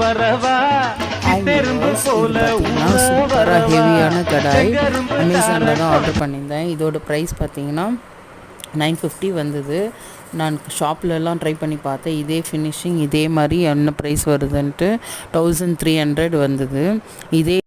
பார்த்தீங்கன்னா சூப்பராக ஹெவியான கடாய் அமேசானில் தான் ஆர்டர் பண்ணியிருந்தேன். இதோட ப்ரைஸ் பார்த்தீங்கன்னா 950 வந்தது. நான் ஷாப்லலாம் ட்ரை பண்ணி பார்த்தேன், இதே ஃபினிஷிங் இதே மாதிரி என்ன ப்ரைஸ் வருதுன்ட்டு 1300 வந்தது. இதே